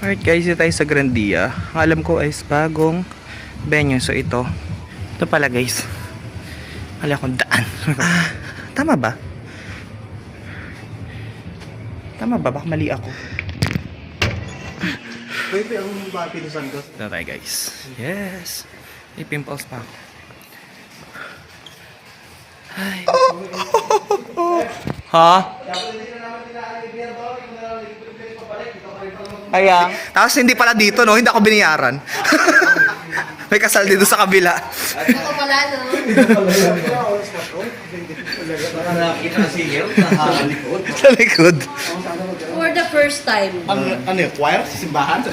Alright guys, dito tayo sa Grandia. Ang alam ko ay bagong venue. So ito pala guys. Wala akong daan. Tama ba? Tama ba? Baka mali ako. Pwede ang mga pinusan ko. Ito tayo guys. Yes. May pimples pa ako. Ay. Ha? Kaya, tapos hindi pala dito, no? Hindi ako biniyaran. May kasal dito sa kabila. Ako pala, no? Nakakita na singer sa likod. Sa likod. For the first time. Ano yung choir? Simbahan?